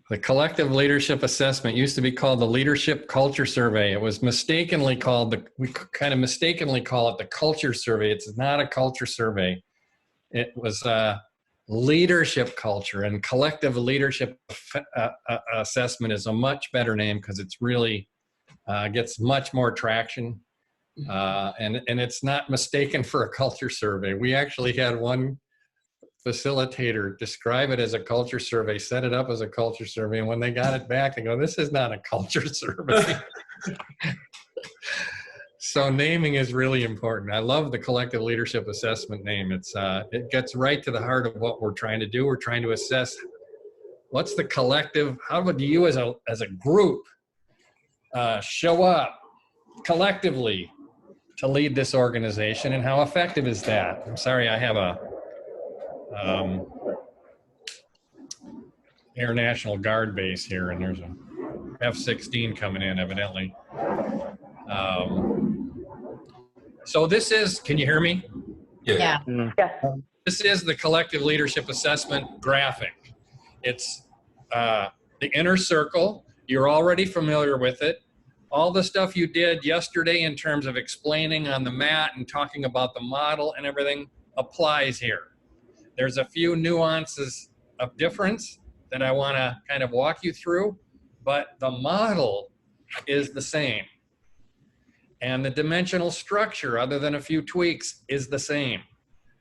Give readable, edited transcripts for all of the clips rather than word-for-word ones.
The collective leadership assessment used to be called the Leadership Culture Survey. It was mistakenly called we kind of mistakenly call it the Culture Survey. It's not a culture survey. It was leadership culture, and collective leadership assessment is a much better name because it's really gets much more traction. And it's not mistaken for a culture survey. We actually had one facilitator describe it as a culture survey, set it up as a culture survey, and when they got it back, they go, "This is not a culture survey." So naming is really important. I love the collective leadership assessment name. It gets right to the heart of what we're trying to do. We're trying to assess what's the collective, how would you as a group show up collectively to lead this organization, and how effective is that? I'm sorry, I have a Air National Guard base here, and there's a F-16 coming in evidently. So this is, can you hear me? Yeah. This is the collective leadership assessment graphic. It's the inner circle. You're already familiar with it. All the stuff you did yesterday in terms of explaining on the mat and talking about the model and everything applies here. There's a few nuances of difference that I want to kind of walk you through, but the model is the same. And the dimensional structure, other than a few tweaks, is the same.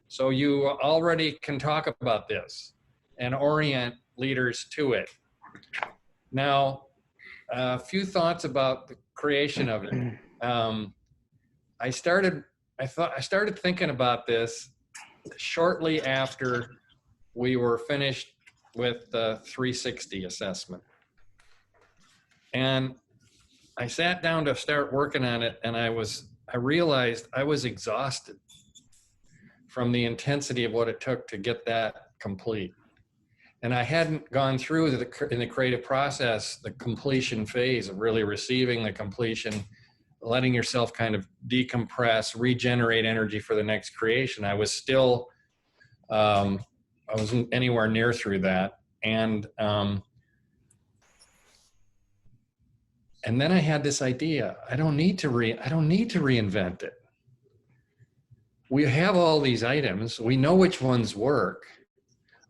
So you already can talk about this and orient leaders to it. Now, a few thoughts about the creation of it. I started thinking about this shortly after we were finished with the 360 assessment. And I sat down to start working on it, and I realized I was exhausted from the intensity of what it took to get that complete. And I hadn't gone through in the creative process, the completion phase of really receiving the completion, letting yourself kind of decompress, regenerate energy for the next creation. I was still, I wasn't anywhere near through that. And then I had this idea, I don't need to reinvent it. We have all these items, we know which ones work.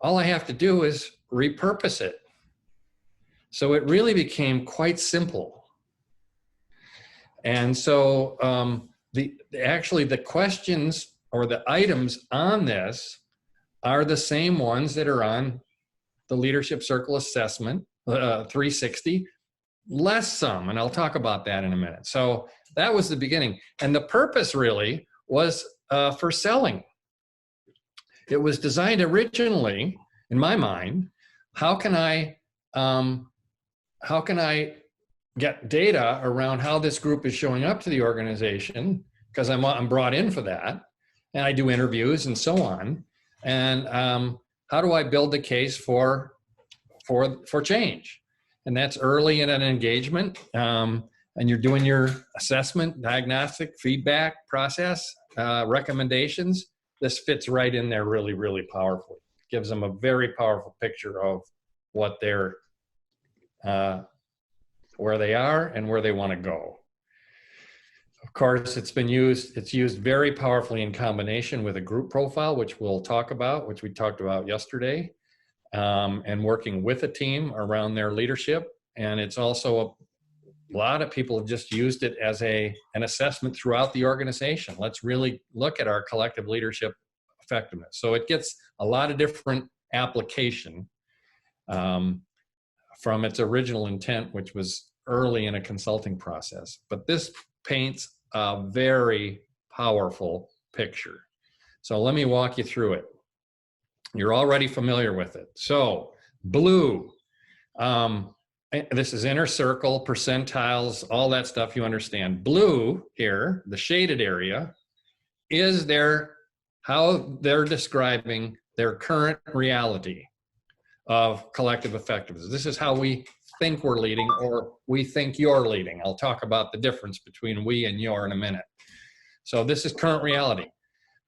All I have to do is repurpose it. So it really became quite simple. And so actually the questions or the items on this are the same ones that are on the Leadership Circle Assessment 360, less some, and I'll talk about that in a minute. So that was the beginning. And the purpose really was for selling. It was designed originally, in my mind, how can I get data around how this group is showing up to the organization, because I'm brought in for that, and I do interviews and so on. And how do I build the case for change? And that's early in an engagement, and you're doing your assessment, diagnostic, feedback process, recommendations. This fits right in there really, really powerfully. Gives them a very powerful picture of what they're, where they are and where they want to go. Of course, it's used very powerfully in combination with a group profile, which we'll talk about, which we talked about yesterday, and working with a team around their leadership. And it's also a lot of people have just used it as an assessment throughout the organization. Let's really look at our collective leadership effectiveness. So it gets a lot of different application from its original intent, which was early in a consulting process. But this paints a very powerful picture. So let me walk you through it. You're already familiar with it. So blue, this is inner circle, percentiles, all that stuff you understand. Blue here, the shaded area, is how they're describing their current reality of collective effectiveness. This is how we think we're leading, or we think you're leading. I'll talk about the difference between we and you're in a minute. So this is current reality.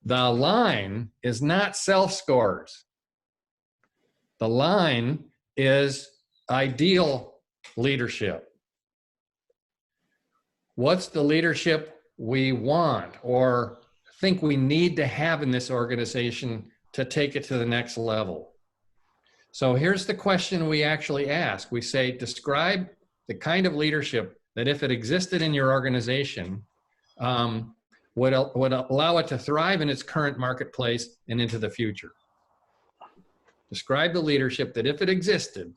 The line is not self-scores. The line is ideal leadership. What's the leadership we want or think we need to have in this organization to take it to the next level? So here's the question we actually ask. We say, describe the kind of leadership that if it existed in your organization, would allow it to thrive in its current marketplace and into the future. Describe the leadership that if it existed,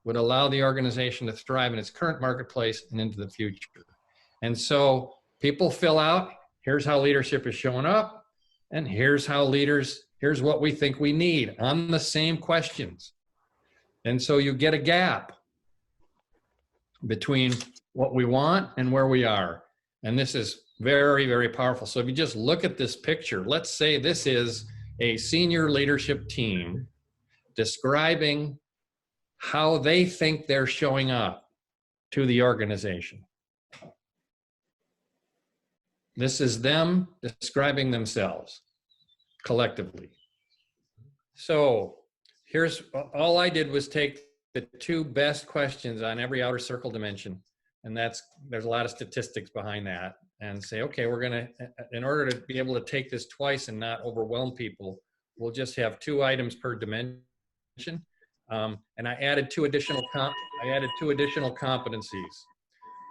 would allow the organization to thrive in its current marketplace and into the future. And so people fill out, here's how leadership is showing up, and here's what we think we need on the same questions. And so you get a gap between what we want and where we are. And this is very, very powerful. So if you just look at this picture, let's say this is a senior leadership team describing how they think they're showing up to the organization. This is them describing themselves collectively. So here's, all I did was take the 2 best questions on every outer circle dimension, and there's a lot of statistics behind that, and say, okay, we're gonna, in order to be able to take this twice and not overwhelm people, we'll just have 2 items per dimension. And I added 2 additional competencies.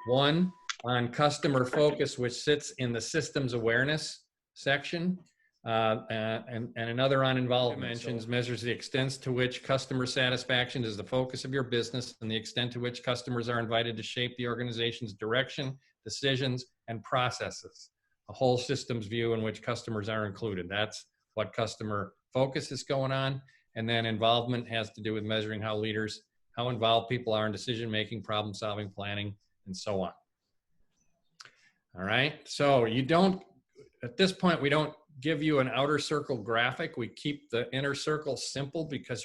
One on customer focus, which sits in the systems awareness section, and another on involvement. Dimensions measures the extent to which customer satisfaction is the focus of your business and the extent to which customers are invited to shape the organization's direction, decisions, and processes. A whole systems view in which customers are included. That's what customer focus is going on. And then involvement has to do with measuring how involved people are in decision-making, problem-solving, planning, and so on. All right, so at this point, we don't give you an outer circle graphic. We keep the inner circle simple because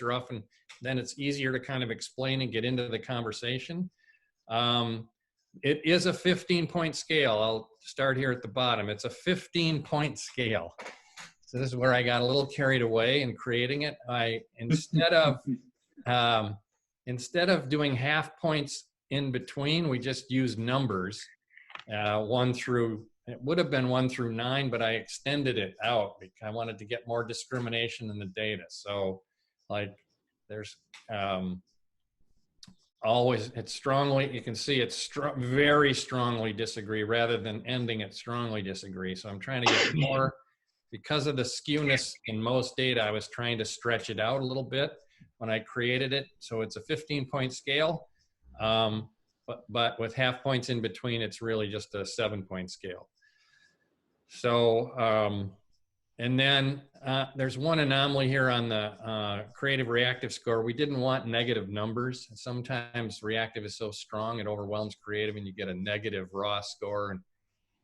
then it's easier to kind of explain and get into the conversation. It is a 15-point scale. I'll start here at the bottom. It's a 15-point scale. So this is where I got a little carried away in creating it. Instead of doing half points in between, we just use numbers, it would have been 1 through 9, but I extended it out because I wanted to get more discrimination in the data. So like there's always, it's strongly, you can see it's very strongly disagree rather than ending it strongly disagree. So I'm trying to get more, because of the skewness in most data, I was trying to stretch it out a little bit when I created it. So it's a 15-point scale, but with half points in between, it's really just a 7-point scale. So, and then there's one anomaly here on the creative reactive score. We didn't want negative numbers. Sometimes reactive is so strong, it overwhelms creative and you get a negative raw score. And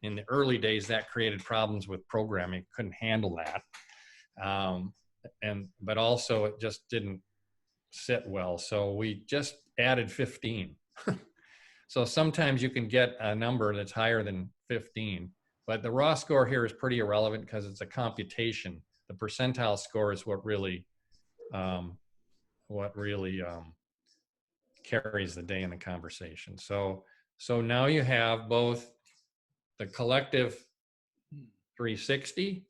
in the early days, that created problems with programming. Couldn't handle that. But also it just didn't sit well. So we just added 15. So sometimes you can get a number that's higher than 15, but the raw score here is pretty irrelevant because it's a computation. The percentile score is what really carries the day in the conversation. So now you have both the collective 360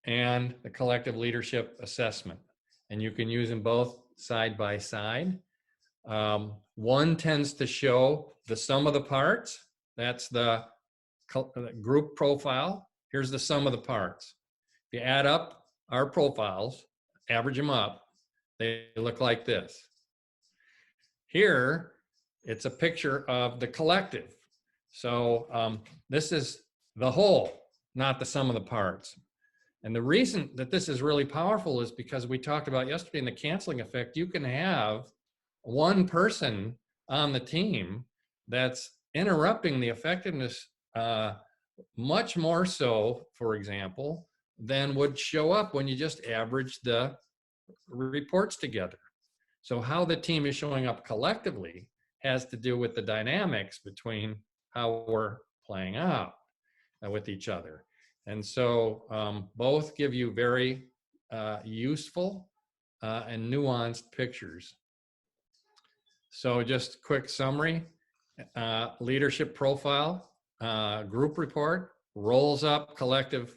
and the collective leadership assessment, and you can use them both side by side. One tends to show the sum of the parts. That's the group profile. Here's the sum of the parts. If you add up our profiles, average them up, they look like this. Here, it's a picture of the collective. So this is the whole, not the sum of the parts. And the reason that this is really powerful is because we talked about yesterday in the canceling effect, you can have one person on the team that's interrupting the effectiveness much more so, for example, than would show up when you just average the reports together. So how the team is showing up collectively has to do with the dynamics between how we're playing out with each other. And so both give you very useful and nuanced pictures. So just quick summary, leadership profile, group report, rolls up collective,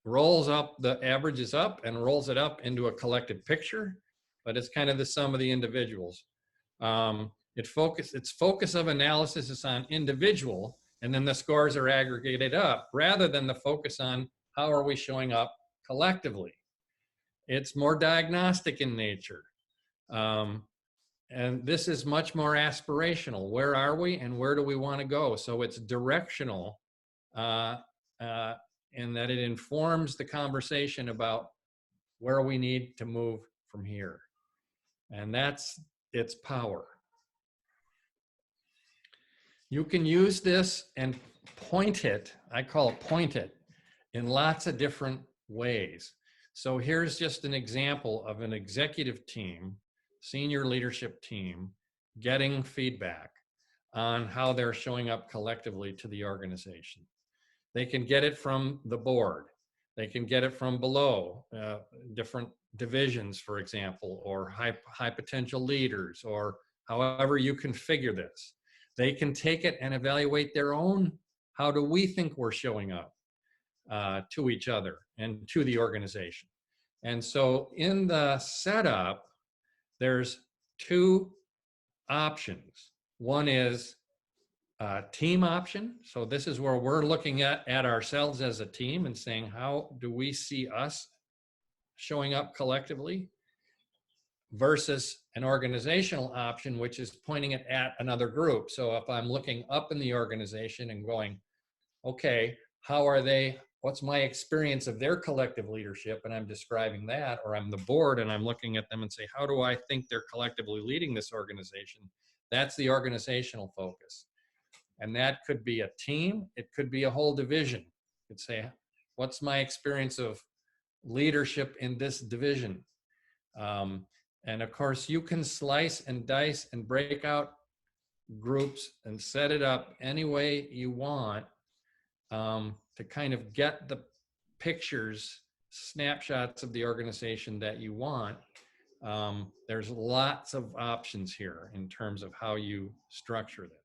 rolls up the averages up and rolls it up into a collective picture, but it's kind of the sum of the individuals. Its focus of analysis is on individual, and then the scores are aggregated up rather than the focus on how are we showing up collectively. It's more diagnostic in nature. And this is much more aspirational. Where are we and where do we want to go? So it's directional in that it informs the conversation about where we need to move from here. And that's its power. You can use this and point it, I call it point it, in lots of different ways. So here's just an example of an executive team, senior leadership team, getting feedback on how they're showing up collectively to the organization. They can get it from the board. They can get it from below, different divisions, for example, or high potential leaders, or however you configure this. They can take it and evaluate their own, how do we think we're showing up to each other and to the organization. And so in the setup, there's two options. One is a team option. So this is where we're looking at ourselves as a team and saying, how do we see us showing up collectively? Versus an organizational option, which is pointing it at another group. So if I'm looking up in the organization and going, okay, how are they, what's my experience of their collective leadership? And I'm describing that, or I'm the board and I'm looking at them and say, how do I think they're collectively leading this organization? That's the organizational focus. And that could be a team. It could be a whole division. You could say, what's my experience of leadership in this division? And of course, you can slice and dice and break out groups and set it up any way you want to kind of get the pictures, snapshots of the organization that you want. There's lots of options here in terms of how you structure this.